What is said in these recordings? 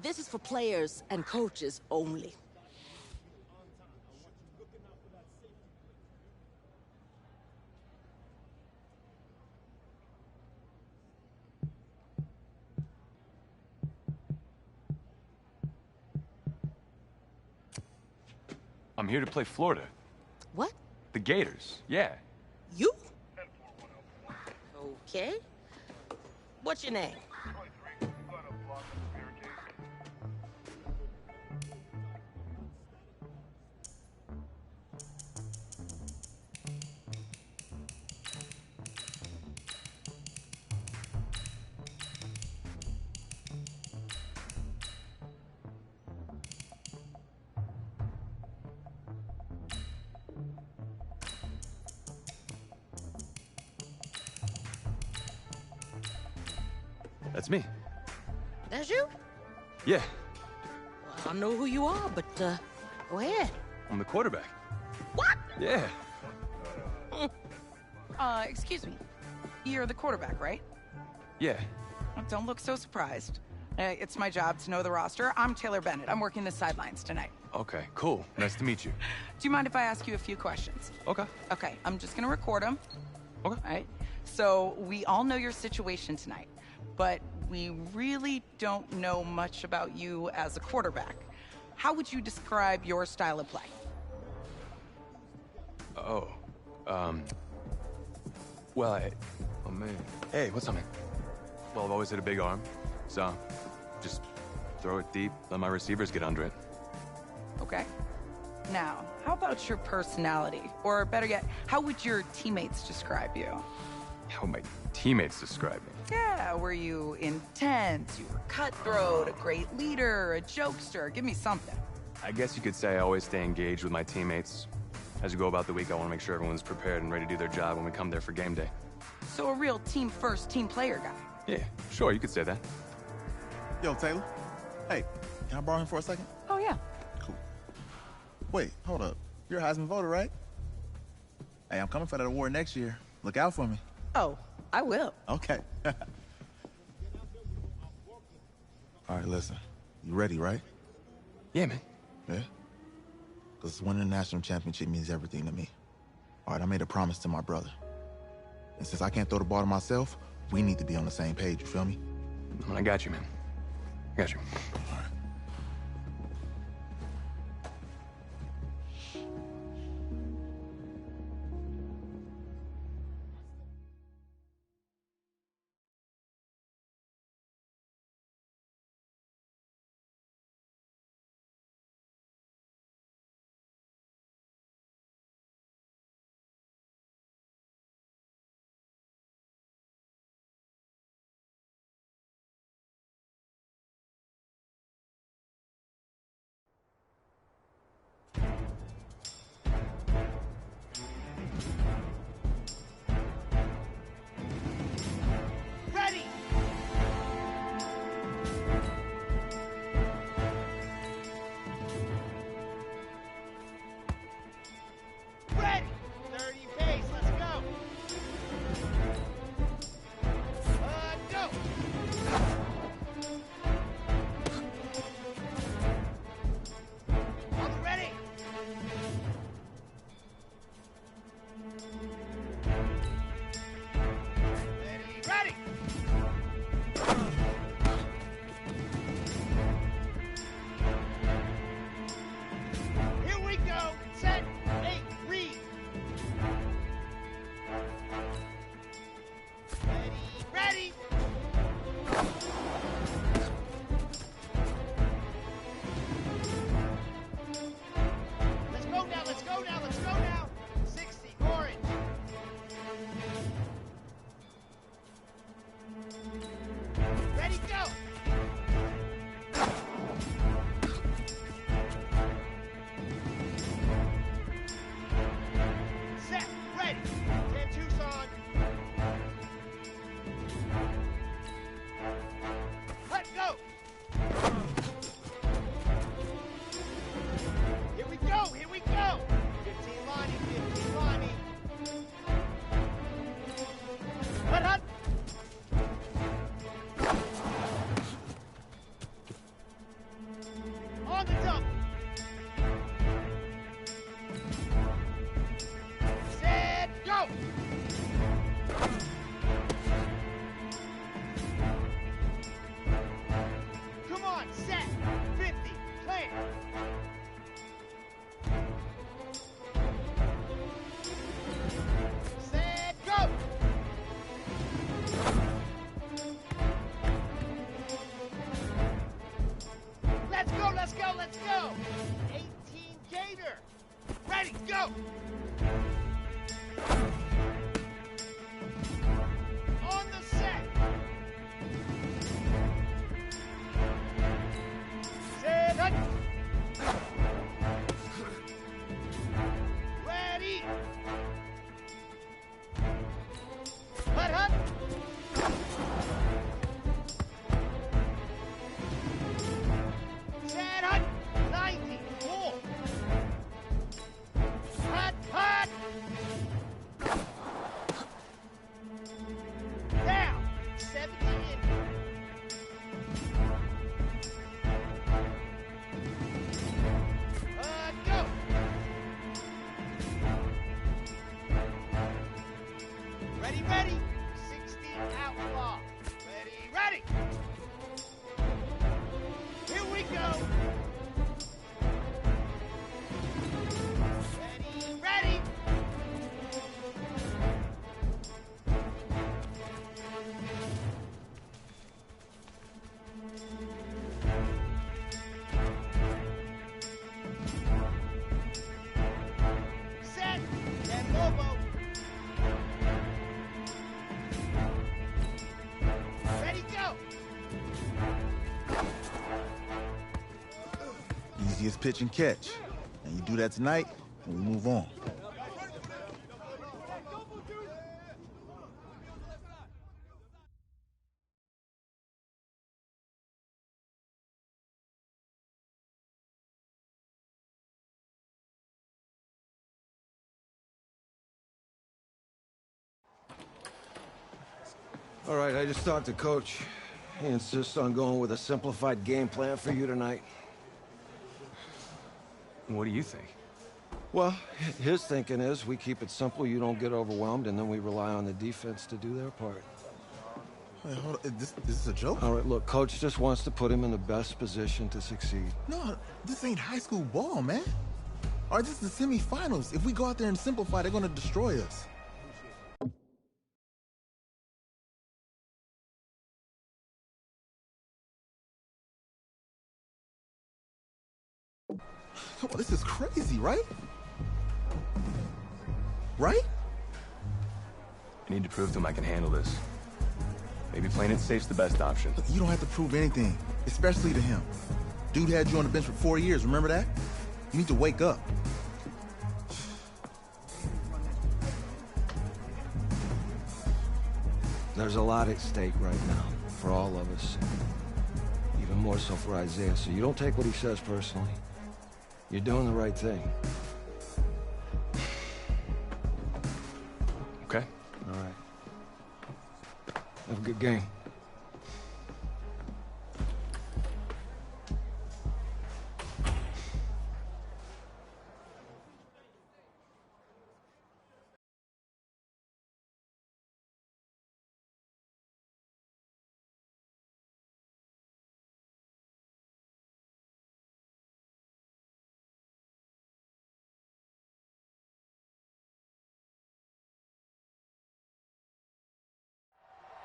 This is for players and coaches only. I'm here to play Florida. What? The Gators, yeah. You? Okay. What's your name? That's me. That's you? Yeah, I don't know who you are, but, go ahead. I'm the quarterback. What? Yeah. Excuse me. You're the quarterback, right? Yeah. Don't look so surprised. It's my job to know the roster. I'm Taylor Bennett. I'm working the sidelines tonight. Okay, cool. Nice to meet you. Do you mind if I ask you a few questions? Okay. Okay, I'm just gonna record them. Okay. All right? So, we all know your situation tonight, but we really don't know much about you as a quarterback. How would you describe your style of play? Oh, well, oh man. Hey, what's up, man? Well, I've always had a big arm, so just throw it deep, let my receivers get under it. Okay. Now, how about your personality? Or better yet, how would your teammates describe you? How my teammates describe me. Yeah, were you intense? You were cutthroat, a great leader, a jokester? Give me something. I guess you could say I always stay engaged with my teammates. As we go about the week, I want to make sure everyone's prepared and ready to do their job when we come there for game day. So a real team-first, team-player guy. Yeah, sure, you could say that. Yo, Taylor. Hey, can I borrow him for a second? Oh, yeah. Cool. Wait, hold up. You're a Heisman voter, right? Hey, I'm coming for that award next year. Look out for me. Oh, I will. Okay. All right, listen. You ready, right? Yeah, man. Yeah? Because winning the national championship means everything to me. All right, I made a promise to my brother. And since I can't throw the ball to myself, we need to be on the same page, you feel me? I got you, man. I got you. All right. go! On the set! Set, hut! Ready! Hut, hut! Set, hut! 90, more! Hut, hut! Down! 70 in. Go! Ready, ready! 60 out far. Ready, ready! Here we go! Ready, ready! Set! And Lobo! Ready, go! Easiest pitch and catch. And you do that tonight, and we move on. All right, I just talked to Coach. He insists on going with a simplified game plan for you tonight. What do you think? Well, his thinking is we keep it simple, you don't get overwhelmed, and then we rely on the defense to do their part. Wait, hold on. This is a joke? All right, look, Coach just wants to put him in the best position to succeed. No, this ain't high school ball, man. All right, this is the semifinals. If we go out there and simplify, they're going to destroy us. Come on, this is crazy, right? Right? I need to prove to him I can handle this. Maybe playing it safe's the best option. Look, you don't have to prove anything, especially to him. Dude had you on the bench for 4 years, remember that? You need to wake up. There's a lot at stake right now for all of us. Even more so for Isaiah, so you don't take what he says personally. You're doing the right thing. Okay. All right. Have a good game.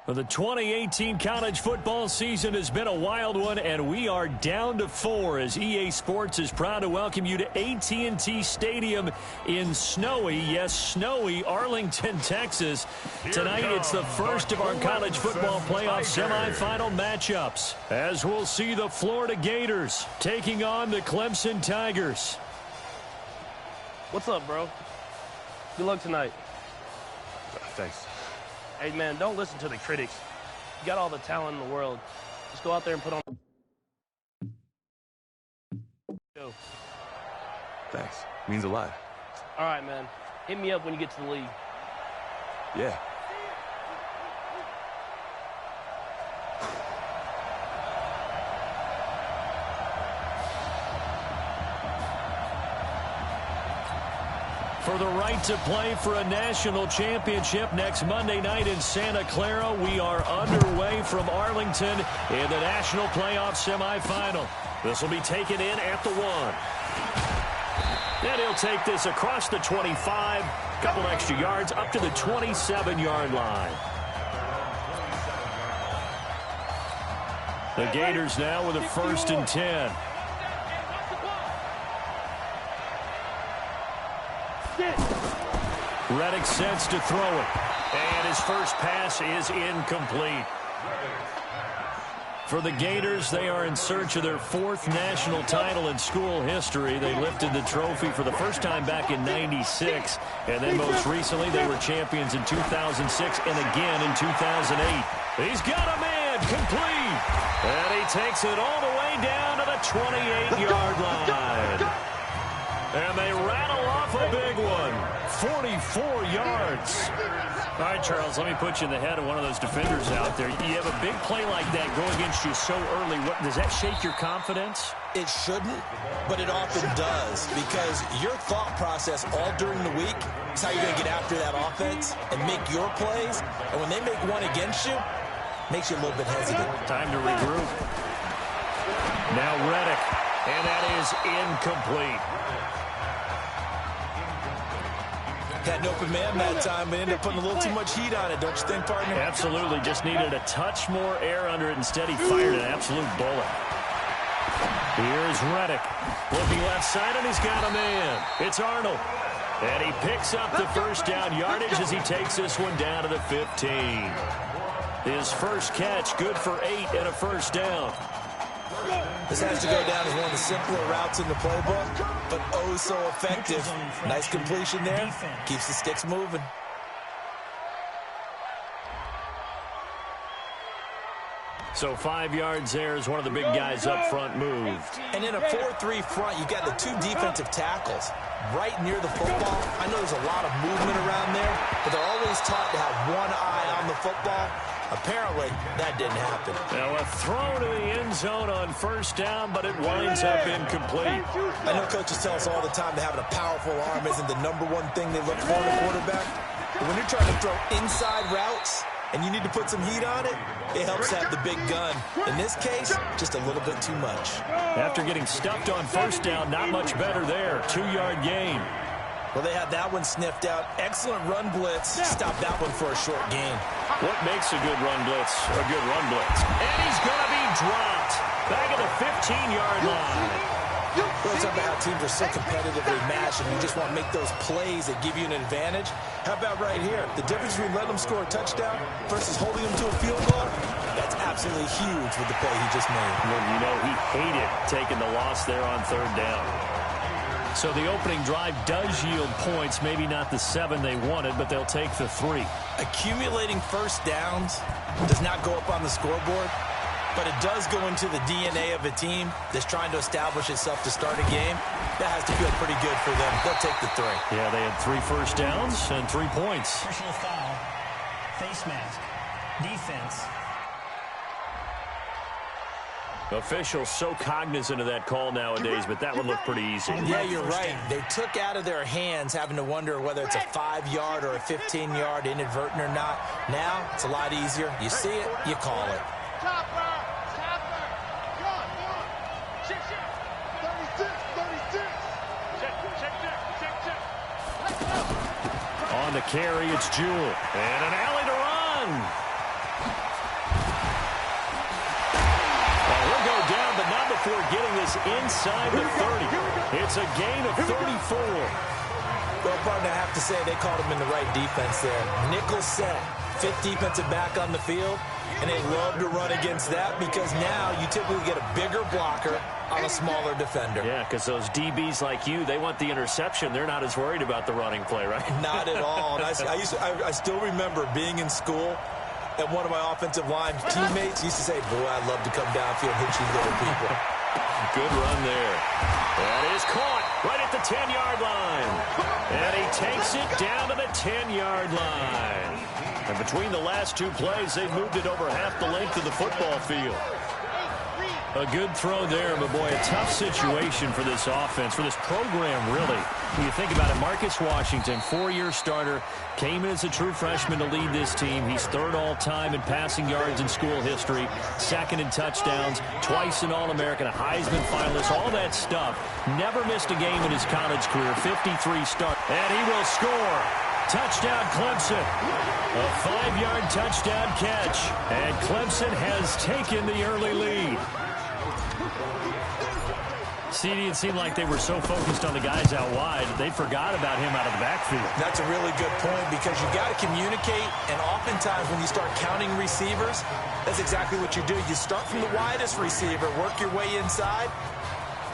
Well, the 2018 college football season has been a wild one, and we are down to 4 as EA Sports is proud to welcome you to AT&T Stadium in snowy, yes, snowy Arlington, Texas. Tonight, it's the first of our college football playoff semifinal matchups, as we'll see the Florida Gators taking on the Clemson Tigers. What's up, bro? Good luck tonight. Thanks. Hey, man, don't listen to the critics. You got all the talent in the world. Just go out there and put on... Go. Thanks. Means a lot. All right, man. Hit me up when you get to the league. Yeah. For the right to play for a national championship next Monday night in Santa Clara, we are underway from Arlington in the national playoff semifinal. This will be taken in at the 1. And he'll take this across the 25, couple extra yards up to the 27-yard line. The Gators now with a 1st and 10. Reddick sets to throw it. And his first pass is incomplete. For the Gators, they are in search of their 4th national title in school history. They lifted the trophy for the first time back in '96, and then most recently they were champions in 2006 and again in 2008. He's got a man, complete, and he takes it all the way down to the 28-yard line. And they rattle off a big one, 44 yards. All right, Charles, let me put you in the head of one of those defenders out there. You have a big play like that go against you so early. Does that shake your confidence? It shouldn't, but it often does, because your thought process all during the week is how you're going to get after that offense and make your plays. And when they make one against you, it makes you a little bit hesitant. Time to regroup. Now Reddick, and that is incomplete. Had an open man that time, but ended up putting a little too much heat on it, don't you think, partner? Absolutely. Just needed a touch more air under it. Instead, he fired an absolute bullet. Here's Reddick. Looking left side, and he's got a man. It's Arnold. And he picks up the first down yardage as he takes this one down to the 15. His first catch, good for 8 and a first down. This has to go down as one of the simpler routes in the playbook, but oh so effective. Nice completion there. Keeps the sticks moving. So 5 yards there as one of the big guys up front moved. And in a 4-3 front, you've got the 2 defensive tackles right near the football. I know there's a lot of movement around there, but they're always taught to have one eye on the football. Apparently, that didn't happen. Now a throw to the end zone on first down, but it winds up incomplete. I know coaches tell us all the time that having a powerful arm isn't the #1 thing they look for in a quarterback. But when you're trying to throw inside routes and you need to put some heat on it, it helps have the big gun. In this case, just a little bit too much. After getting stuffed on first down, not much better there. 2-yard gain. Well, they had that one sniffed out. Excellent run blitz. Stop that one for a short gain. What makes a good run blitz a good run blitz? And he's going to be dropped. Back at the 15-yard line. Well, it's about how teams are so competitively matched, and you just want to make those plays that give you an advantage. How about right here? The difference between letting them score a touchdown versus holding them to a field goal, that's absolutely huge with the play he just made. Well, you know, he hated taking the loss there on third down. So the opening drive does yield points, maybe not the 7 they wanted, but they'll take the 3. Accumulating first downs does not go up on the scoreboard, but it does go into the DNA of a team that's trying to establish itself to start a game. That has to feel pretty good for them. They'll take the 3. Yeah, they had 3 first downs and 3 points. Personal foul, face mask, defense. Officials so cognizant of that call nowadays, but that one looked pretty easy. Yeah, you're right. They took out of their hands having to wonder whether it's a 5-yard or a 15-yard inadvertent or not. Now, it's a lot easier. You see it, you call it. On the carry, it's Jewell. And an alley to run. He'll go down, but not before getting this inside the 30. It's a gain of 34. Well, partner, I have to say they called him in the right defense there. Nickel set, 5th defensive back on the field, and they love to run against that because now you typically get a bigger blocker on a smaller defender. Yeah, because those DBs like you, they want the interception. They're not as worried about the running play, right? Not at all. And I still remember being in school, and one of my offensive line teammates used to say, boy, I'd love to come downfield and hit you little people. Good run there. That is caught right at the 10-yard line. And he takes it down to the 10-yard line. And between the last 2 plays, they've moved it over half the length of the football field. A good throw there, but boy, a tough situation for this offense, for this program, really. When you think about it, Marcus Washington, 4-year starter, came in as a true freshman to lead this team. He's 3rd all-time in passing yards in school history, 2nd in touchdowns, twice an All-American, a Heisman finalist, all that stuff. Never missed a game in his college career, 53 starts, and he will score. Touchdown, Clemson. A 5-yard touchdown catch, and Clemson has taken the early lead. See, it seemed like they were so focused on the guys out wide, they forgot about him out of the backfield. That's a really good point because you got to communicate, and oftentimes when you start counting receivers, that's exactly what you do. You start from the widest receiver, work your way inside.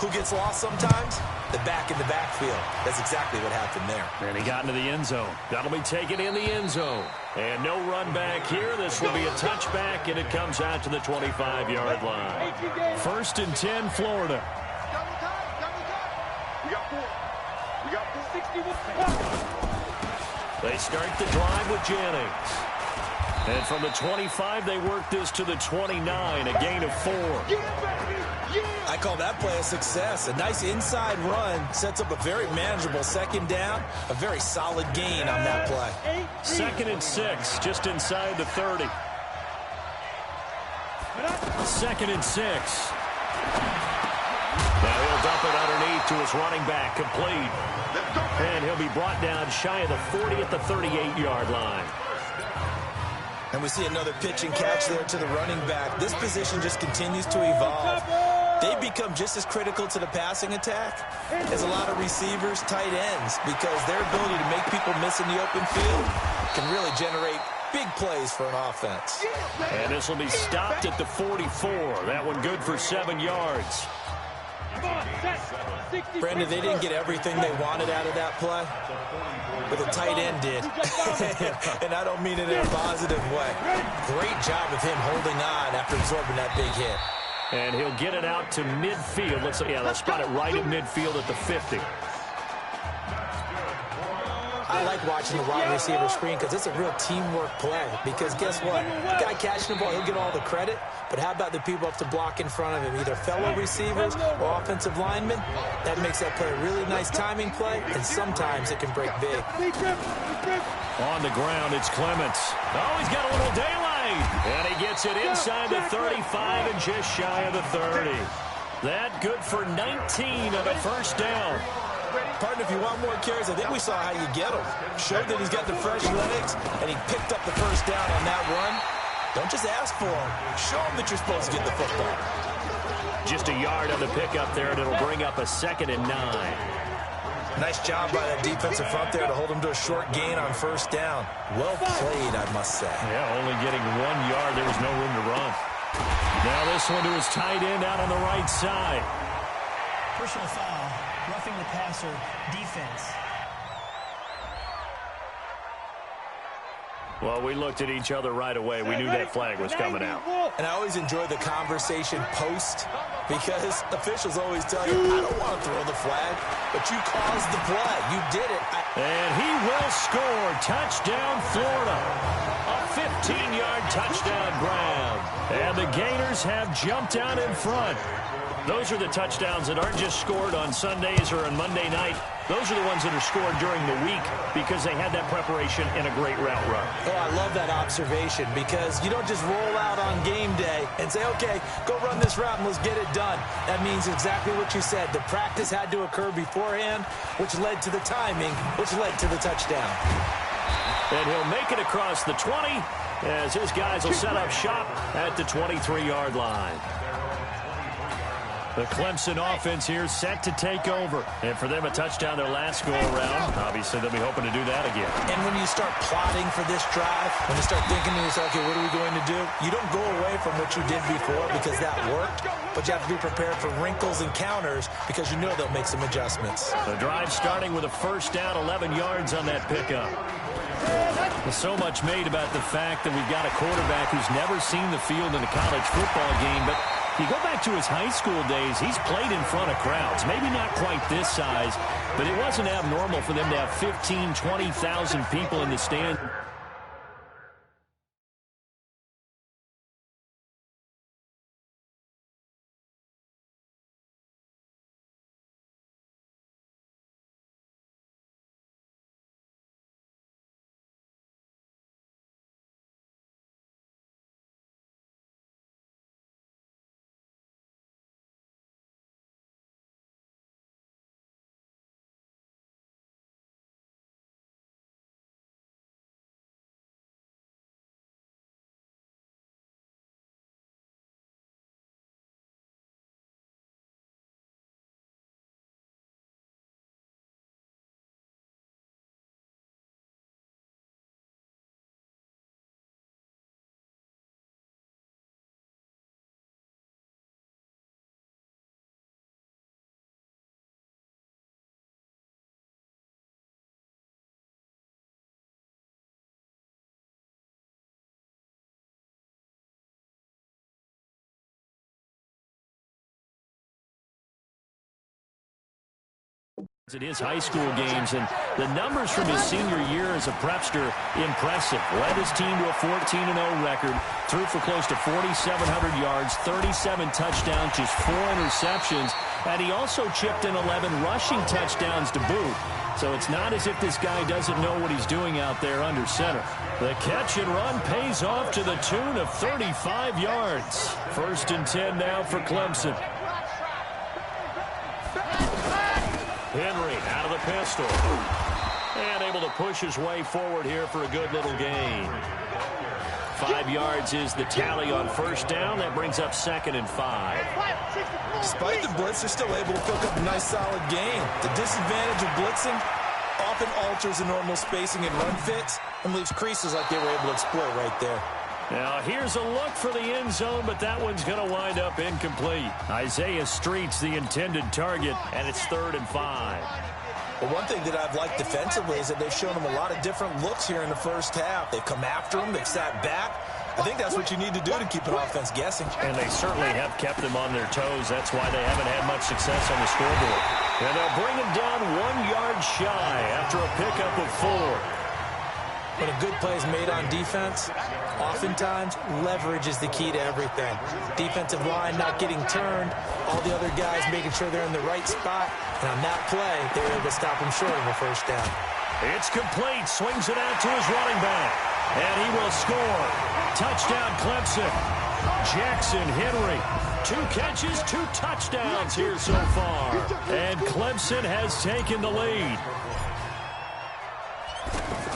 Who gets lost sometimes? The back in the backfield. That's exactly what happened there. And he got into the end zone. That'll be taken in the end zone. And no run back here. This will be a touchback, and it comes out to the 25-yard line. 1st and 10, Florida. They start the drive with Jennings. And from the 25, they work this to the 29, a gain of 4. I call that play a success. A nice inside run sets up a very manageable 2nd down. A very solid gain on that play. 2nd and 6, just inside the 30. 2nd and 6. Now he'll dump it underneath to his running back, complete. And he'll be brought down shy of the 40 at the 38-yard line. And we see another pitch and catch there to the running back. This position just continues to evolve. They become just as critical to the passing attack as a lot of receivers, tight ends, because their ability to make people miss in the open field can really generate big plays for an offense. And this will be stopped at the 44. That one good for 7 yards. Brandon, they didn't get everything they wanted out of that play, but the tight end did. And I don't mean it in a positive way. Great job of him holding on after absorbing that big hit. And he'll get it out to midfield. Let's spot it right at midfield at the 50. I like watching the wide receiver screen because it's a real teamwork play. Because guess what? The guy catching the ball, he'll get all the credit. But how about the people up to block in front of him, either fellow receivers or offensive linemen? That makes that play a really nice timing play, and sometimes it can break big. On the ground, it's Clements. Oh, he's got a little daylight. And he gets it inside the 35 and just shy of the 30. That good for 19 on a 1st down. Partner, if you want more carries, I think we saw how you get him. Showed that he's got the fresh legs, and he picked up the 1st down on that run. Don't just ask for him. Show him that you're supposed to get the football. Just a yard on the pickup there, and it'll bring up a 2nd and 9. Nice job by that defensive front there to hold him to a short gain on 1st down. Well played, I must say. Yeah, only getting 1 yard. There was no room to run. Now this one to his tight end out on the right side. Personal foul, roughing the passer, defense. Well, we looked at each other right away. We knew that flag was coming out. And I always enjoy the conversation post because officials always tell you, I don't want to throw the flag, but you caused the play. You did it. And he will score. Touchdown, Florida. A 15-yard touchdown grab. And the Gators have jumped out in front. Those are the touchdowns that aren't just scored on Sundays or on Monday night. Those are the ones that are scored during the week because they had that preparation in a great route run. Oh, I love that observation because you don't just roll out on game day and say, okay, go run this route and let's get it done. That means exactly what you said. The practice had to occur beforehand, which led to the timing, which led to the touchdown. And he'll make it across the 20 as his guys will set up shop at the 23-yard line. The Clemson offense here set to take over. And for them, a touchdown their last go-around. Obviously, they'll be hoping to do that again. And when you start plotting for this drive, when you start thinking to yourself, okay, what are we going to do? You don't go away from what you did before because that worked, but you have to be prepared for wrinkles and counters because you know they'll make some adjustments. The drive starting with a 1st down, 11 yards on that pickup. There's so much made about the fact that we've got a quarterback who's never seen the field in a college football game, but you go back to his high school days, he's played in front of crowds. Maybe not quite this size, but it wasn't abnormal for them to have 15,000, 20,000 people in the stand. At his high school games, and the numbers from his senior year as a prepster, impressive. Led his team to a 14-0 record, threw for close to 4,700 yards, 37 touchdowns, just 4 interceptions, and he also chipped in 11 rushing touchdowns to boot. So it's not as if this guy doesn't know what he's doing out there under center. The catch and run pays off to the tune of 35 yards. 1st and 10 now for Clemson. Henry out of the pistol. And able to push his way forward here for a good little gain. 5 yards is the tally on 1st down. That brings up 2nd and 5. Despite the blitz, they're still able to pick up a nice solid gain. The disadvantage of blitzing often alters the normal spacing and run fits and leaves creases like they were able to exploit right there. Now here's a look for the end zone, but that one's going to wind up incomplete. Isaiah Street's the intended target, and it's 3rd and 5. Well, one thing that I've liked defensively is that they've shown him a lot of different looks here in the 1st half. They've come after him. They've sat back. I think that's what you need to do to keep an offense guessing. And they certainly have kept them on their toes. That's why they haven't had much success on the scoreboard. And they'll bring him down 1 yard shy after a pickup of 4. When a good play is made on defense, oftentimes leverage is the key to everything. Defensive line not getting turned, all the other guys making sure they're in the right spot. And on that play, they were able to stop him short of a 1st down. It's complete. Swings it out to his running back. And he will score. Touchdown, Clemson. Jackson Henry. 2 catches, 2 touchdowns here so far. And Clemson has taken the lead.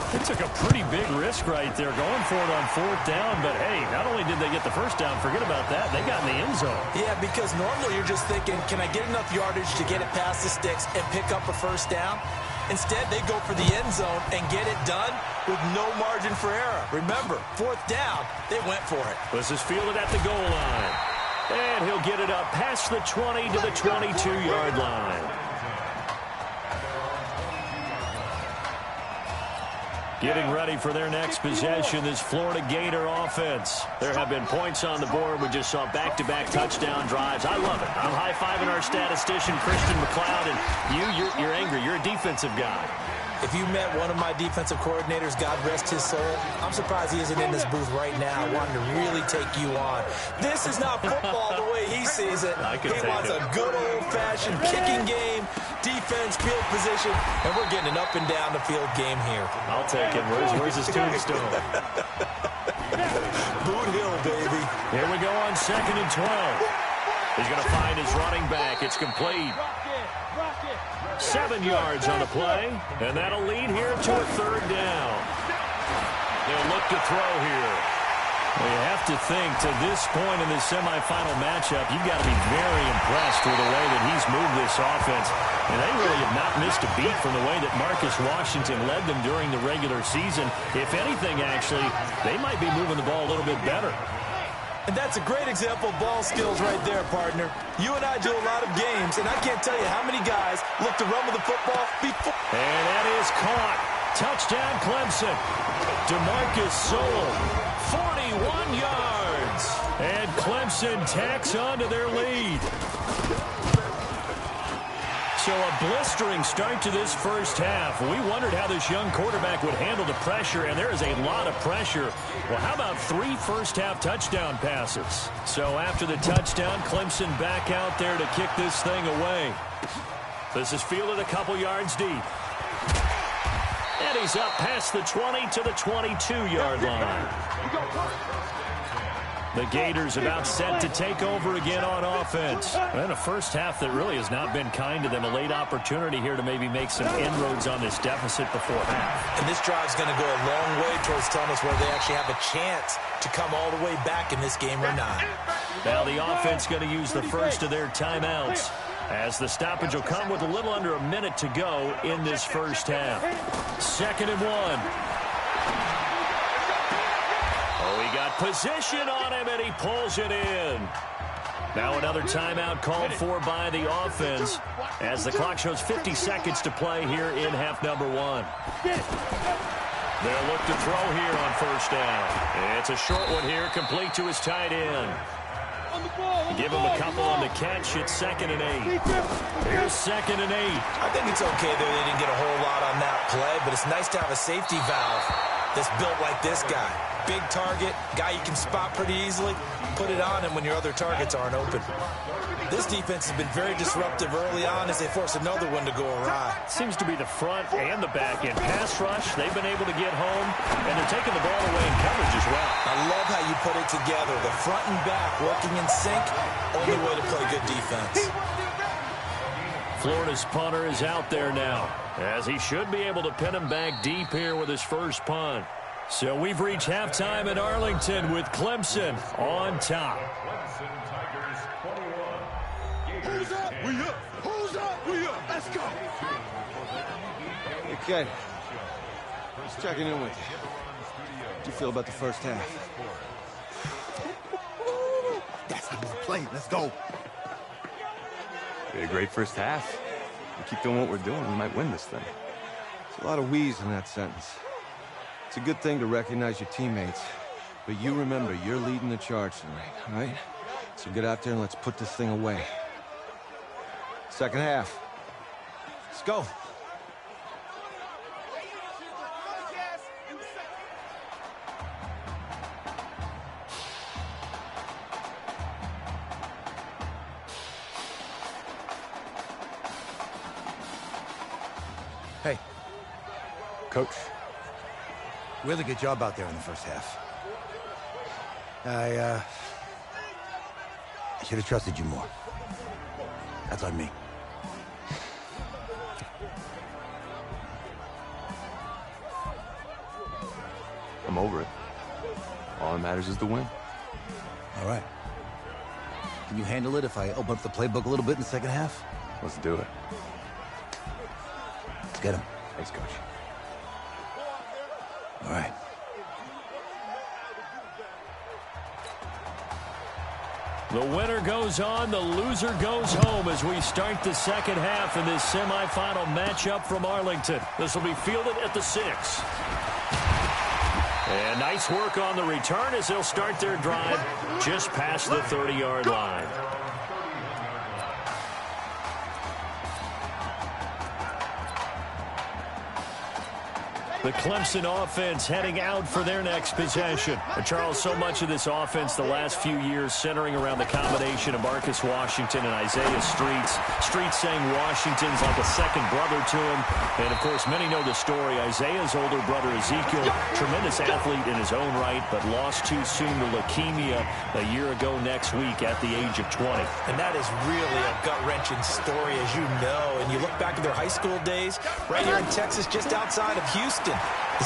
They took a pretty big risk right there going for it on 4th down. But, hey, not only did they get the 1st down, forget about that, they got in the end zone. Yeah, because normally you're just thinking, can I get enough yardage to get it past the sticks and pick up a 1st down? Instead, they go for the end zone and get it done with no margin for error. Remember, 4th down, they went for it. This is fielded at the goal line. And he'll get it up past the 20 to the 22-yard line. Getting ready for their next possession, this Florida Gator offense. There have been points on the board. We just saw back-to-back touchdown drives. I love it. I'm high-fiving our statistician, Christian McLeod, and you're angry. You're a defensive guy. If you met one of my defensive coordinators, God rest his soul, I'm surprised he isn't in this booth right now wanting to really take you on. This is not football the way he sees it. He wants a good old-fashioned kicking game, defense, field position, and we're getting an up-and-down-the-field game here. I'll take him. Where's his tombstone? Boot Hill, baby. Here we go on 2nd and 12. He's going to find his running back. It's complete. 7 yards on the play, and that'll lead here to a 3rd down. They'll look to throw here. Well, you have to think, to this point in this semifinal matchup, you've got to be very impressed with the way that he's moved this offense. And they really have not missed a beat from the way that Marcus Washington led them during the regular season. If anything, actually, they might be moving the ball a little bit better. And that's a great example of ball skills right there, partner. You and I do a lot of games, and I can't tell you how many guys look to run with the football before. And that is caught. Touchdown, Clemson. DeMarcus Sowell, 41 yards. And Clemson tacks on to their lead. So a blistering start to this 1st half. We wondered how this young quarterback would handle the pressure, and there is a lot of pressure. Well, how about 3 first-half touchdown passes? So after the touchdown, Clemson back out there to kick this thing away. This is fielded a couple yards deep. And he's up past the 20 to the 22-yard line. The Gators about set to take over again on offense. And a 1st half that really has not been kind to them. A late opportunity here to maybe make some inroads on this deficit before half. And this drive's going to go a long way towards telling us whether they actually have a chance to come all the way back in this game or not. Now the offense going to use the first of their timeouts, as the stoppage will come with a little under a minute to go in this 1st half. 2nd and 1. He got position on him, and he pulls it in. Now another timeout called for by the offense, as the clock shows 50 seconds to play here in half number 1. They'll look to throw here on 1st down. It's a short one here, complete to his tight end. Give him a couple on the catch. It's 2nd and 8. Here's 2nd and 8. I think it's okay that they didn't get a whole lot on that play, but it's nice to have a safety valve that's built like this guy. Big target, guy you can spot pretty easily. Put it on him when your other targets aren't open. This defense has been very disruptive early on as they force another one to go awry. Seems to be the front and the back end. Pass rush, they've been able to get home, and they're taking the ball away in coverage as well. I love how you put it together. The front and back working in sync. Only way to play good defense. Florida's punter is out there now, as he should be able to pin him back deep here with his first punt. So we've reached halftime at Arlington with Clemson on top. Who's up? We up. Who's up? We up. Let's go. Hey, Ken. Just checking in with you. How'd you feel about the first half? That's how we play. Let's go. We had a great first half. We keep doing what we're doing, we might win this thing. There's a lot of wheeze in that sentence. It's a good thing to recognize your teammates, but you remember, you're leading the charge tonight, all right? So get out there and let's put this thing away. Second half. Let's go. Hey. Coach. Really good job out there in the first half. I should have trusted you more. That's on me. I'm over it. All that matters is the win. All right. Can you handle it if I open up the playbook a little bit in the second half? Let's do it. Let's get him. Thanks, Coach. All right. The winner goes on, the loser goes home as we start the second half in this semifinal matchup from Arlington. This will be fielded at the 6. And nice work on the return as they'll start their drive just past the 30-yard line. The Clemson offense heading out for their next possession. And Charles, so much of this offense the last few years centering around the combination of Marcus Washington and Isaiah Streets. Streets saying Washington's like a second brother to him. And, of course, many know the story. Isaiah's older brother, Ezekiel, tremendous athlete in his own right, but lost too soon to leukemia a year ago next week at the age of 20. And that is really a gut-wrenching story, as you know. And you look back at their high school days, right here in Texas, just outside of Houston.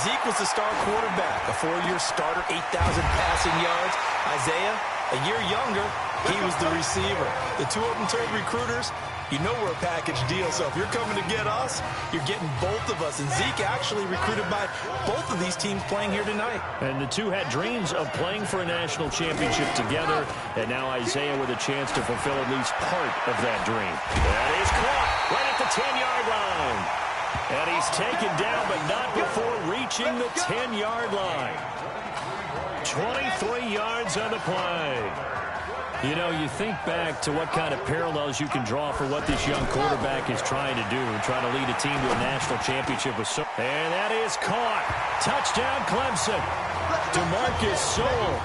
Zeke was the star quarterback, a 4-year starter, 8,000 passing yards. Isaiah, a year younger, he was the receiver. The two of them told recruiters, you know we're a package deal, so if you're coming to get us, you're getting both of us. And Zeke actually recruited by both of these teams playing here tonight. And the two had dreams of playing for a national championship together, and now Isaiah with a chance to fulfill at least part of that dream. That is caught right at the 10-yard line. And he's taken down, but not before reaching the 10-yard line. 23 yards on the play. You know, you think back to what kind of parallels you can draw for what this young quarterback is trying to do, trying to lead a team to a national championship with so. And that is caught. Touchdown, Clemson. DeMarcus Sewell,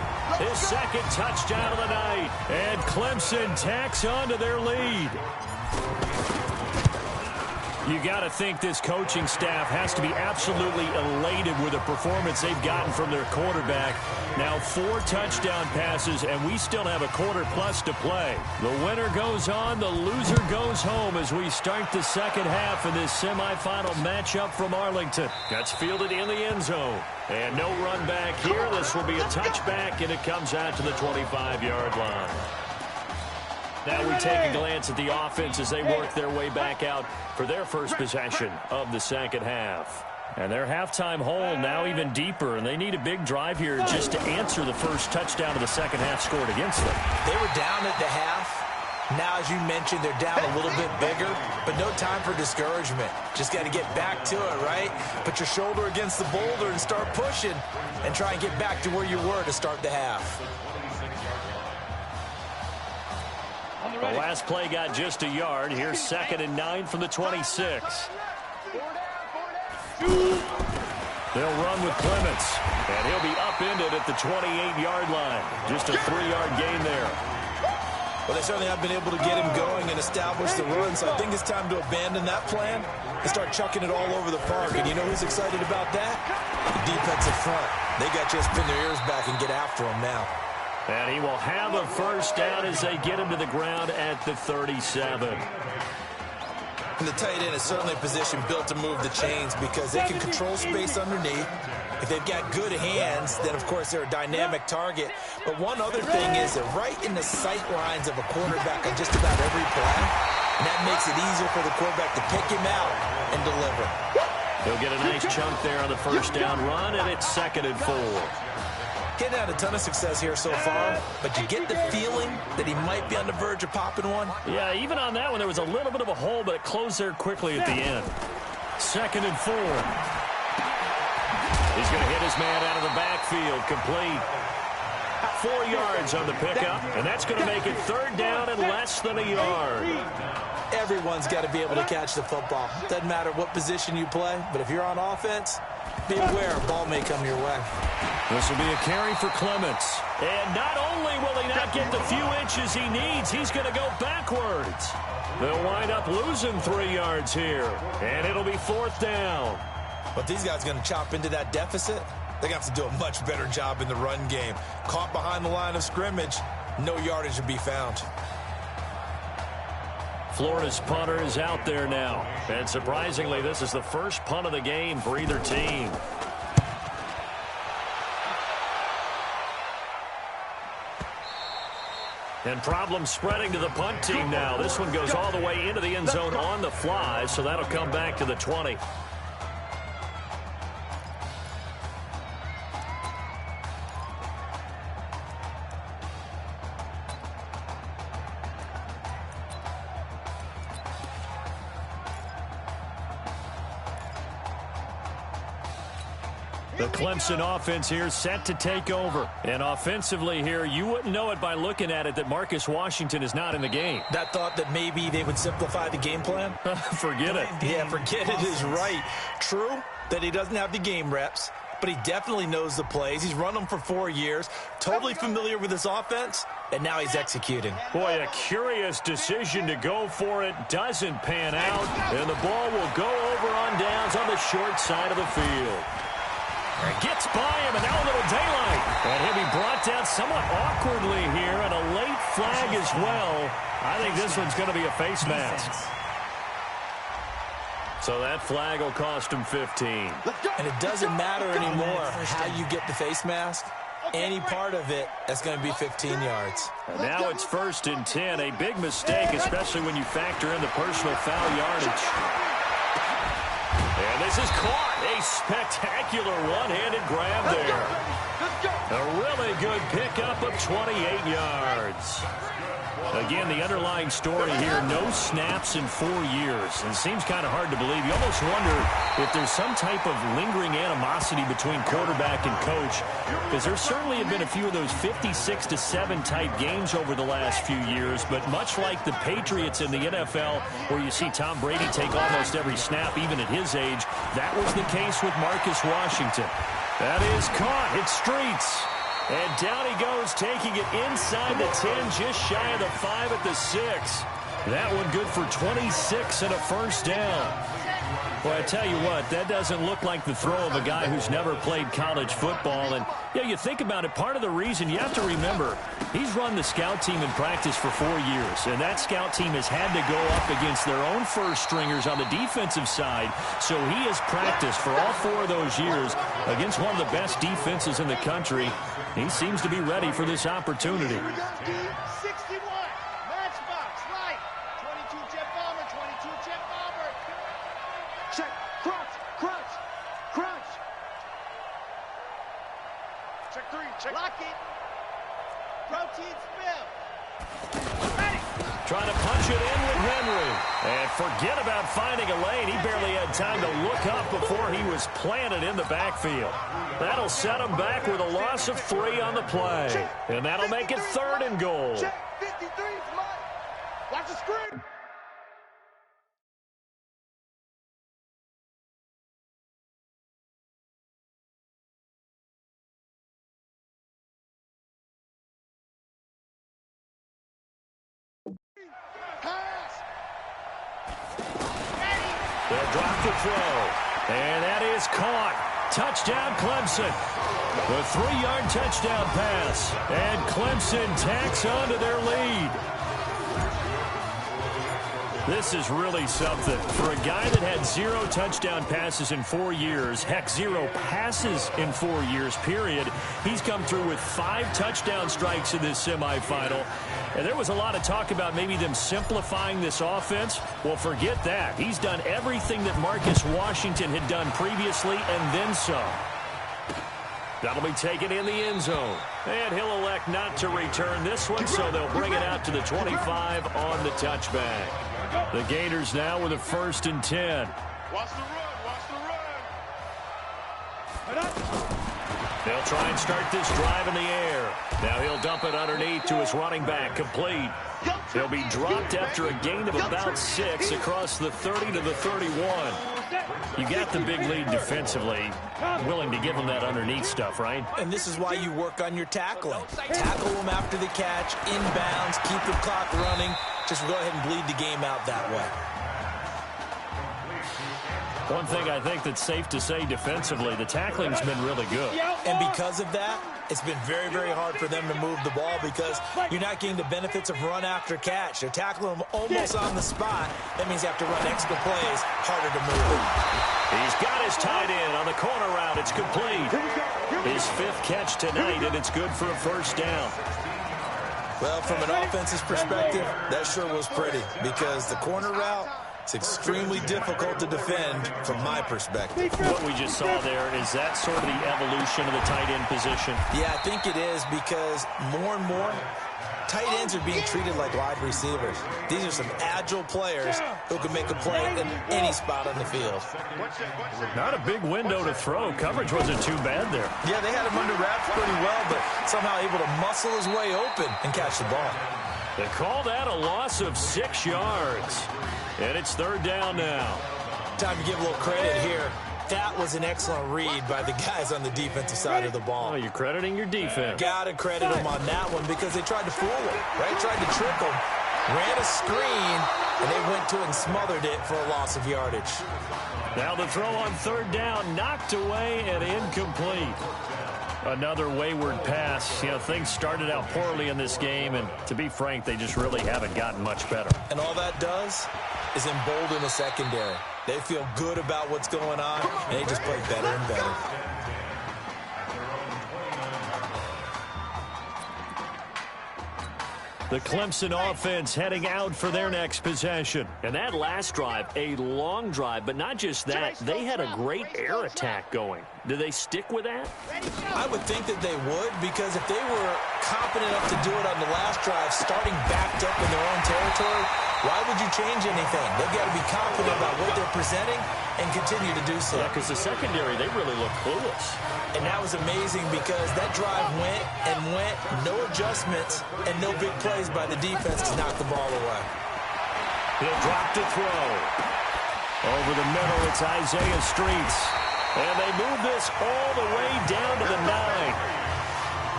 his second touchdown of the night. And Clemson tacks on to their lead. You got to think this coaching staff has to be absolutely elated with the performance they've gotten from their quarterback. Now 4 touchdown passes, and we still have a quarter plus to play. The winner goes on, the loser goes home as we start the second half in this semifinal matchup from Arlington. That's fielded in the end zone. And no run back here. This will be a touchback, and it comes out to the 25-yard line. Now we take a glance at the offense as they work their way back out for their first possession of the second half. And their halftime hole now even deeper, and they need a big drive here just to answer the first touchdown of the second half scored against them. They were down at the half. Now, as you mentioned, they're down a little bit bigger, but no time for discouragement. Just got to get back to it, right? Put your shoulder against the boulder and start pushing and try and get back to where you were to start the half. The last play got just a yard. Here's 2nd and 9 from the 26. They'll run with Clements, and he'll be upended at the 28-yard line. Just a 3-yard gain there. Well, they certainly have been able to get him going and establish the run, so I think it's time to abandon that plan and start chucking it all over the park. And you know who's excited about that? The defensive front. They got to just pin their ears back and get after him now. And he will have a first down as they get him to the ground at the 37. And the tight end is certainly a position built to move the chains because they can control space underneath. If they've got good hands, then, of course, they're a dynamic target. But one other thing is they're right in the sight lines of a quarterback on just about every play. And that makes it easier for the quarterback to pick him out and deliver. He'll get a nice chunk there on the first down run, and it's 2nd and 4. Getting had a ton of success here so far, but you get the feeling that he might be on the verge of popping one. Yeah, even on that one, there was a little bit of a hole, but it closed there quickly at the end. 2nd and 4. He's going to hit his man out of the backfield, complete. 4 yards on the pickup, and that's going to make it 3rd down and less than a yard. Everyone's got to be able to catch the football. Doesn't matter what position you play, but if you're on offense, be aware a ball may come your way. This will be a carry for Clements. And not only will he not get the few inches he needs, he's going to go backwards. They'll wind up losing 3 yards here, and it'll be 4th down. But these guys are going to chop into that deficit. They're going to have to do a much better job in the run game. Caught behind the line of scrimmage, no yardage to be found. Florida's punter is out there now. And surprisingly, this is the first punt of the game for either team. And problems spreading to the punt team now. This one goes all the way into the end zone on the fly, so that'll come back to the 20. The Clemson offense here set to take over. And offensively here, you wouldn't know it by looking at it that Marcus Washington is not in the game. That thought that maybe they would simplify the game plan? Forget it. Yeah, forget it is right. True that he doesn't have the game reps, but he definitely knows the plays. He's run them for 4 years, totally familiar with his offense, and now he's executing. Boy, a curious decision to go for it. Doesn't pan out, and the ball will go over on downs on the short side of the field. Gets by him, and now a little daylight. And he'll be brought down somewhat awkwardly here, and a late flag as well. I think this one's going to be a face mask. So that flag will cost him 15. And it doesn't matter anymore how you get the face mask. Any part of it, that's going to be 15 yards. And now it's 1st and 10. A big mistake, especially when you factor in the personal foul yardage. And this is caught. A spectacular one-handed grab there. A really good pickup of 28 yards. Again, the underlying story here, no snaps in 4 years. It seems kind of hard to believe. You almost wonder if there's some type of lingering animosity between quarterback and coach, because there certainly have been a few of those 56-7 type games over the last few years, but much like the Patriots in the NFL, where you see Tom Brady take almost every snap, even at his age, that was the case with Marcus Washington. That is caught. It's streets. And down he goes, taking it inside the 10, just shy of the 5 at the 6. That one good for 26 and a first down. Well, I tell you what, that doesn't look like the throw of a guy who's never played college football. And, yeah, you think about it, part of the reason, you have to remember, he's run the scout team in practice for 4 years. And that scout team has had to go up against their own first stringers on the defensive side. So he has practiced for all 4 of those years against one of the best defenses in the country. He seems to be ready for this opportunity. Trying to punch it in with Henry. And forget about finding a lane. He barely had time to look up before he was planted in the backfield. That'll set him back with a loss of 3 on the play. And that'll make it 3rd and goal. the screen. They'll drop the throw. And that is caught. Touchdown, Clemson. The 3-yard touchdown pass. And Clemson tacks on to their lead. This is really something. For a guy that had 0 touchdown passes in 4 years, heck, 0 passes in 4 years, period, he's come through with 5 touchdown strikes in this semifinal. And there was a lot of talk about maybe them simplifying this offense. Well, forget that. He's done everything that Marcus Washington had done previously and then some. That'll be taken in the end zone. And he'll elect not to return this one, so they'll bring it out to the 25 on the touchback. The Gators now with a 1st and 10. Watch the run. Watch the run. They'll try and start this drive in the air. Now he'll dump it underneath to his running back, complete. He'll be dropped after a gain of about 6 across the 30 to the 31. You got the big lead defensively. Willing to give him that underneath stuff, right? And this is why you work on your tackling. Tackle them after the catch, inbounds, keep the clock running. Just go ahead and bleed the game out that way. One thing I think that's safe to say defensively, the tackling's been really good. And because of that, it's been very, very hard for them to move the ball because you're not getting the benefits of run after catch. They're tackling them almost on the spot. That means you have to run extra plays, harder to move it. He's got his tight end on the corner route. It's complete. His 5th catch tonight, and it's good for a 1st down. Well, from an offense's perspective, that sure was pretty because the corner route, it's extremely difficult to defend from my perspective. What we just saw there, is that sort of the evolution of the tight end position? Yeah, I think it is because more and more, tight ends are being treated like wide receivers. These are some agile players who can make a play in any spot on the field. Not a big window to throw. Coverage wasn't too bad there. Yeah, they had him under wraps pretty well, but somehow able to muscle his way open and catch the ball. They call that a loss of 6 yards. And it's 3rd down now. Time to give a little credit here. That was an excellent read by the guys on the defensive side of the ball. Oh, you're crediting your defense. Got to credit them on that one because they tried to fool him, right? Tried to trick him, ran a screen, and they went to it and smothered it for a loss of yardage. Now the throw on 3rd down, knocked away and incomplete. Another wayward pass. You know, things started out poorly in this game, and to be frank, they just really haven't gotten much better. And all that does is embolden the secondary. They feel good about what's going on, and they just play better and better. The Clemson offense heading out for their next possession. And that last drive, a long drive, but not just that, they had a great air attack going. Do they stick with that? I would think that they would, because if they were confident enough to do it on the last drive, starting backed up in their own territory, why would you change anything? They've got to be confident about what they're presenting and continue to do so. Yeah, because the secondary, they really look clueless. And that was amazing because that drive went and went, no adjustments, and no big plays by the defense to knock the ball away. He'll drop to throw. Over the middle, it's Isaiah Streets. And they move this all the way down to the 9.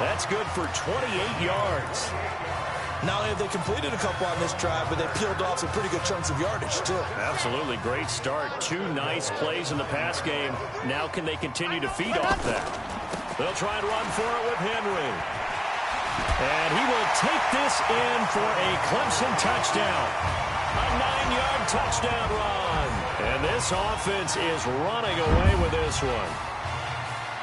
That's good for 28 yards. Not only have they completed a couple on this drive, but they peeled off some pretty good chunks of yardage, too. Absolutely. Great start. 2 nice plays in the pass game. Now can they continue to feed off that? They'll try and run for it with Henry. And he will take this in for a Clemson touchdown. A 9-yard touchdown run. And this offense is running away with this one.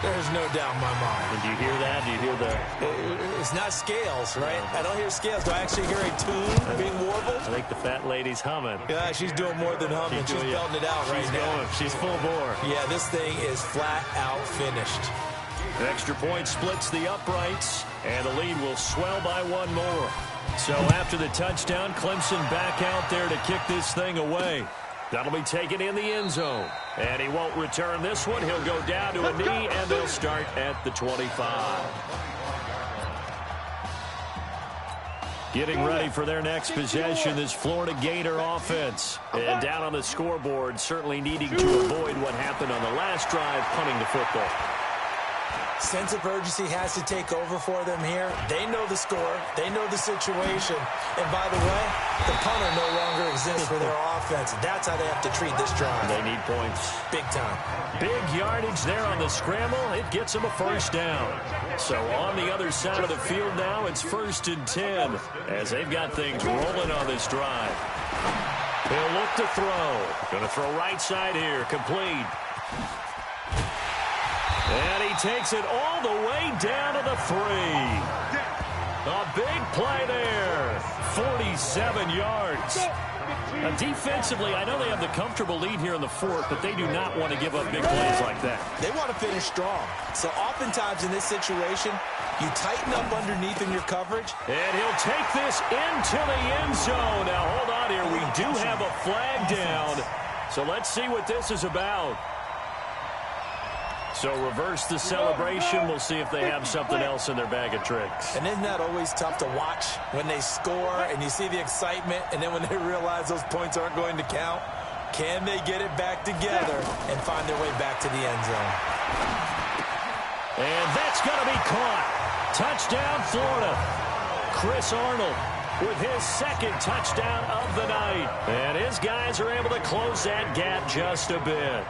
There's no doubt in my mind. And do you hear that? Do you hear that? It's not scales, right? I don't hear scales. Do I actually hear a tune being warbled? I think the fat lady's humming. Yeah, she's doing more than humming. She's belting it out right now. She's full bore. Yeah, this thing is flat out finished. An extra point splits the uprights, and the lead will swell by 1 more. So after the touchdown, Clemson back out there to kick this thing away. That'll be taken in the end zone. And he won't return this one. He'll go down to a knee, and they'll start at the 25. Getting ready for their next possession, this Florida Gator offense. And down on the scoreboard, certainly needing to avoid what happened on the last drive, punting the football. Sense of urgency has to take over for them here. They know the score. They know the situation. And by the way, the punter no longer exists for their offense. That's how they have to treat this drive. They need points. Big time. Big yardage there on the scramble. It gets them a first down. So on the other side of the field now, it's 1st and 10 as they've got things rolling on this drive. He'll look to throw. Going to throw right side here. Complete. And he takes it all the way down to the 3. A big play there. 47 yards. Now, defensively, I know they have the comfortable lead here in the 4th, but they do not want to give up big plays like that. They want to finish strong. So oftentimes in this situation, you tighten up underneath in your coverage. And he'll take this into the end zone. Now, hold on here. We do have a flag down. So let's see what this is about. So reverse the celebration. We'll see if they have something else in their bag of tricks. And isn't that always tough to watch when they score and you see the excitement, and then when they realize those points aren't going to count? Can they get it back together and find their way back to the end zone? And that's going to be caught. Touchdown, Florida. Chris Arnold with his 2nd touchdown of the night. And his guys are able to close that gap just a bit.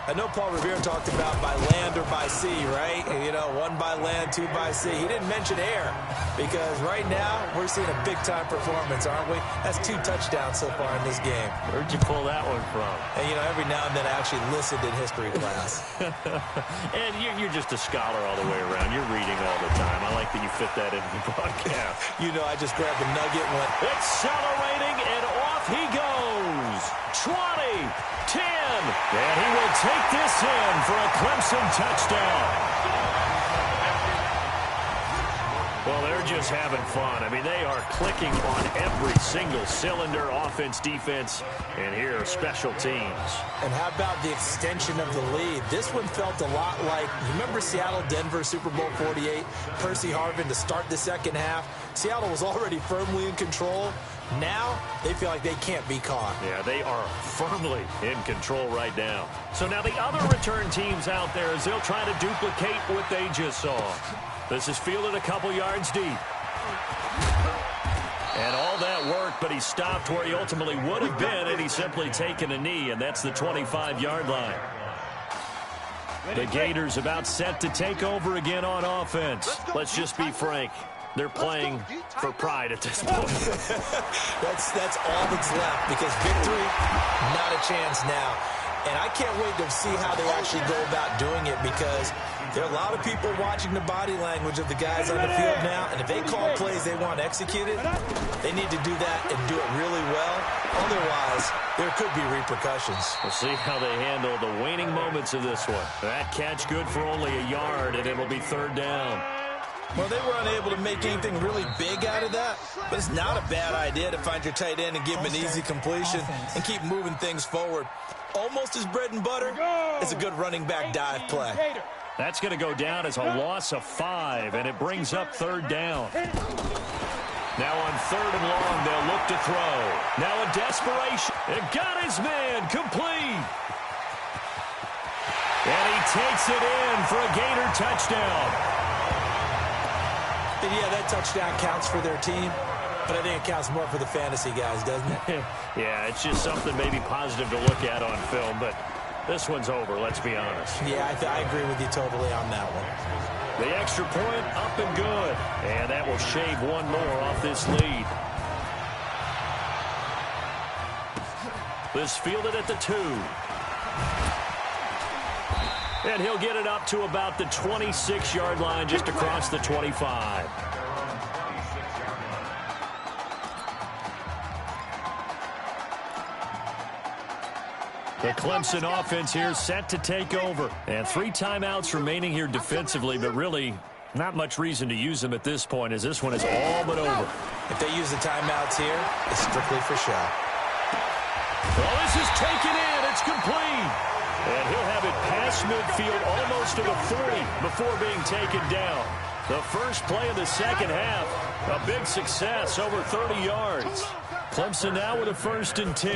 I know Paul Revere talked about by land or by sea, right? You know, 1 by land, 2 by sea. He didn't mention air because right now we're seeing a big-time performance, aren't we? That's 2 touchdowns so far in this game. Where'd you pull that one from? And, you know, every now and then I actually listened in history class. And you're just a scholar all the way around. You're reading all the time. I like that you fit that into the broadcast. You know, I just grabbed the nugget and went. Accelerating, and off he goes. 20, 10, and he will take this in for a Clemson touchdown. Well, they're just having fun. I mean, they are clicking on every single cylinder, offense, defense, and here are special teams. And how about the extension of the lead? This one felt a lot like, you remember Seattle-Denver Super Bowl 48? Percy Harvin to start the second half. Seattle was already firmly in control. Now, they feel like they can't be caught. Yeah, they are firmly in control right now. So now the other return teams out there as they'll try to duplicate what they just saw. This is fielded a couple yards deep. And all that work, but he stopped where he ultimately would have been had he simply taken a knee, and that's the 25-yard line. The Gators about set to take over again on offense. Let's just be frank. They're playing for pride at this point. That's all that's left because victory, not a chance now. And I can't wait to see how they actually go about doing it because there are a lot of people watching the body language of the guys on the field now. And if they call plays they want executed, they need to do that and do it really well. Otherwise, there could be repercussions. We'll see how they handle the waning moments of this one. That catch good for only a yard, and it'll be 3rd down. Well, they were unable to make anything really big out of that, but it's not a bad idea to find your tight end and give him an easy completion and keep moving things forward. Almost his bread and butter is a good running back dive play. That's going to go down as a loss of 5, and it brings up 3rd down. Now on 3rd and long, they'll look to throw. Now in desperation, it got his man complete. And he takes it in for a Gator touchdown. And yeah, that touchdown counts for their team, but I think it counts more for the fantasy guys, doesn't it? Yeah, it's just something maybe positive to look at on film, but this one's over, let's be honest. Yeah, I agree with you totally on that one. The extra point up and good, and that will shave one more off this lead. This fielded at the 2. And he'll get it up to about the 26-yard line, just across the 25. The Clemson offense here set to take over. And 3 timeouts remaining here defensively, but really not much reason to use them at this point as this one is all but over. If they use the timeouts here, it's strictly for show. Well, this is taken in. It's complete. And he'll have it past midfield almost to the 40 before being taken down. The first play of the second half, a big success, over 30 yards. Clemson now with a 1st and 10.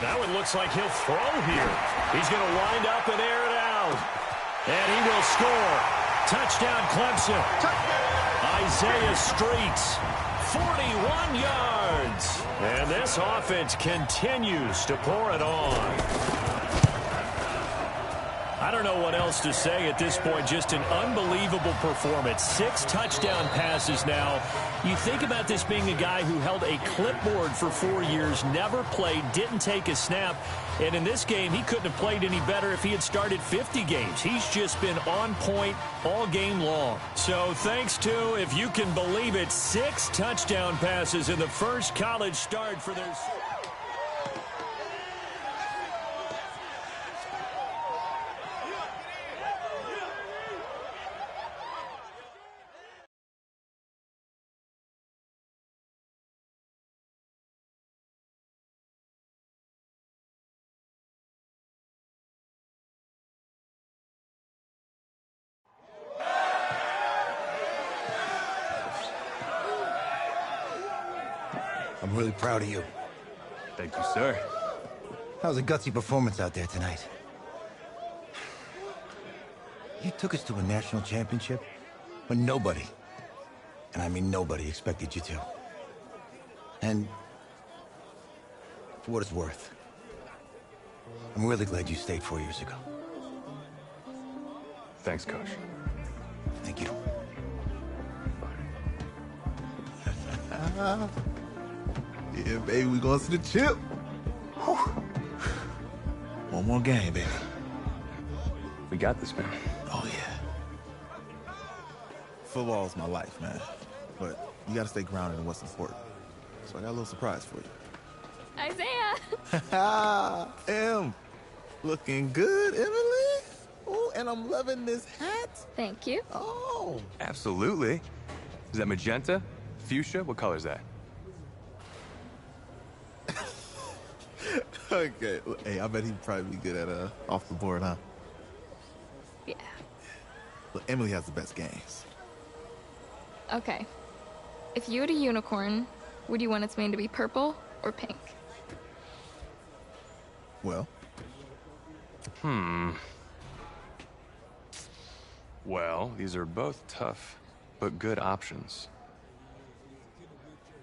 Now it looks like he'll throw here. He's going to wind up and air it out. And he will score. Touchdown, Clemson. Isaiah Streets, 41 yards. And this offense continues to pour it on. I don't know what else to say at this point. Just an unbelievable performance. 6 touchdown passes now. You think about this being a guy who held a clipboard for 4 years, never played, didn't take a snap. And in this game, he couldn't have played any better if he had started 50 games. He's just been on point all game long. So thanks to, if you can believe it, 6 touchdown passes in the first college start for their... I'm really proud of you. Thank you, sir. That was a gutsy performance out there tonight. You took us to a national championship when nobody, and I mean nobody, expected you to. And for what it's worth, I'm really glad you stayed 4 years ago. Thanks, Coach. Thank you. Yeah, baby, we going to the chip. Whew. One more game, baby. We got this, man. Oh, yeah. Football's my life, man. But you got to stay grounded in what's important. So I got a little surprise for you. Isaiah! Em, looking good, Emily. Oh, and I'm loving this hat. Thank you. Oh. Absolutely. Is that magenta? Fuchsia? What color is that? Okay. Hey, I bet he'd probably be good at off the board, huh? Yeah. Look, Emily has the best games. Okay. If you had a unicorn, would you want its mane to be purple or pink? Well? Well, these are both tough, but good options.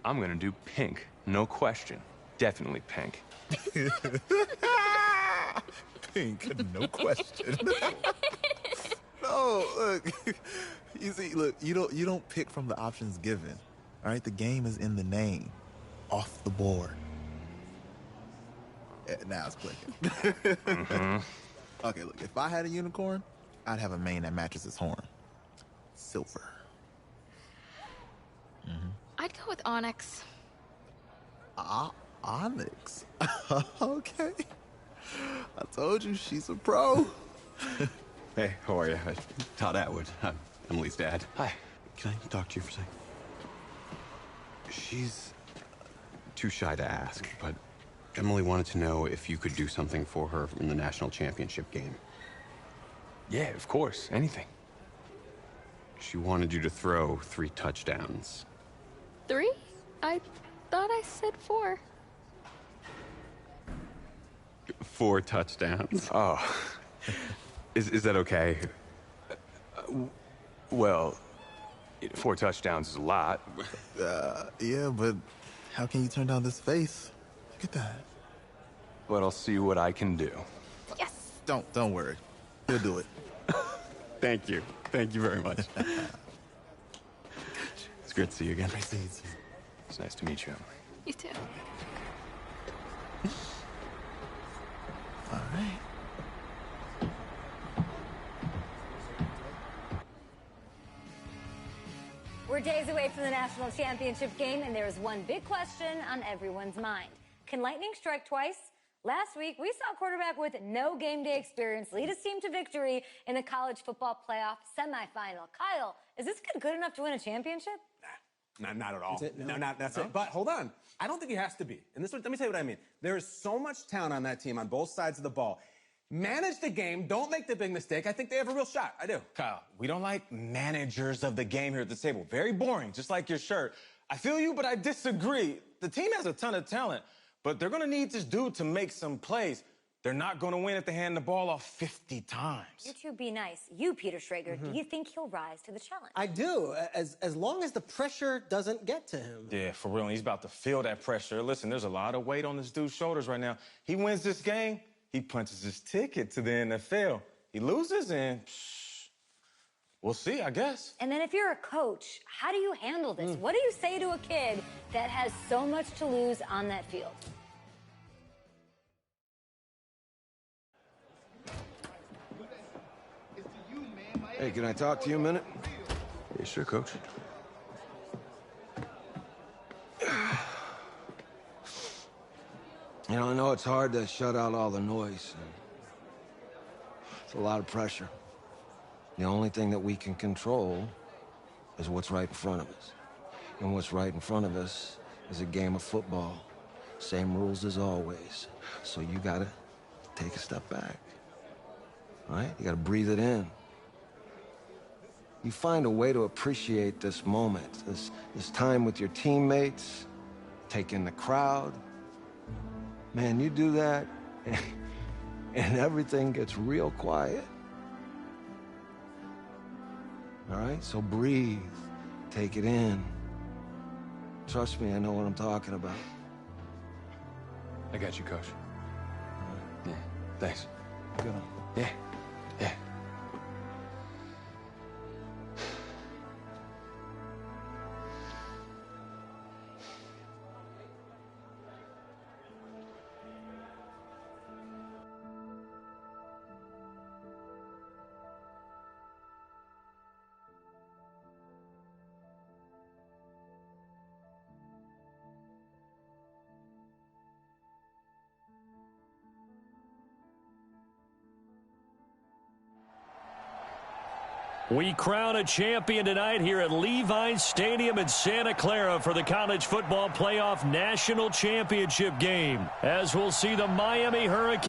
I'm gonna do pink, no question. Definitely pink. Pink, no question. No, look. You see, look, you don't pick from the options given. All right, the game is in the name. Off the board. Now it's clicking. Okay, look, if I had a unicorn, I'd have a mane that matches its horn. Silver. I'd go with onyx. Onyx. Okay. I told you she's a pro. Hey, how are you? Todd Atwood. I'm Emily's dad. Hi. Can I talk to you for a second? She's too shy to ask, but Emily wanted to know if you could do something for her in the national championship game. Yeah, of course. Anything. She wanted you to throw 3 touchdowns. 3? I thought I said 4. 4 touchdowns. Oh. Is that okay? Well, 4 touchdowns is a lot. Yeah, but how can you turn down this face? Look at that. But I'll see what I can do. Yes. Don't worry. He'll do it. Thank you. Thank you very much. It's great to see you again. Great to see you. It's nice to meet you. You too. All right. We're days away from the national championship game, and there is one big question on everyone's mind. Can lightning strike twice? Last week, we saw a quarterback with no game day experience lead his team to victory in the college football playoff semifinal. Kyle, is this kid good enough to win a championship? Nah, not at all. That's it? No, that's it. But hold on. I don't think he has to be. And let me tell you what I mean. There is so much talent on that team on both sides of the ball. Manage the game. Don't make the big mistake. I think they have a real shot. I do. Kyle, we don't like managers of the game here at the table. Very boring, just like your shirt. I feel you, but I disagree. The team has a ton of talent, but they're going to need this dude to make some plays. They're not going to win if they hand the ball off 50 times. You two be nice. You, Peter Schrager, do you think he'll rise to the challenge? I do, as long as the pressure doesn't get to him. Yeah, for real. He's about to feel that pressure. Listen, there's a lot of weight on this dude's shoulders right now. He wins this game, he punches his ticket to the NFL. He loses, and we'll see, I guess. And then if you're a coach, how do you handle this? What do you say to a kid that has so much to lose on that field? Hey, can I talk to you a minute? Yeah, sure, Coach. You know, I know it's hard to shut out all the noise. It's a lot of pressure. The only thing that we can control is what's right in front of us. And what's right in front of us is a game of football. Same rules as always. So you gotta take a step back. All right? You gotta breathe it in. You find a way to appreciate this moment, this time with your teammates, take in the crowd. Man, you do that, and everything gets real quiet. All right? So breathe, take it in. Trust me, I know what I'm talking about. I got you, Coach. Yeah, thanks. Good on. Yeah, yeah. We crown a champion tonight here at Levi's Stadium in Santa Clara for the College Football Playoff National Championship game, as we'll see the Miami Hurricanes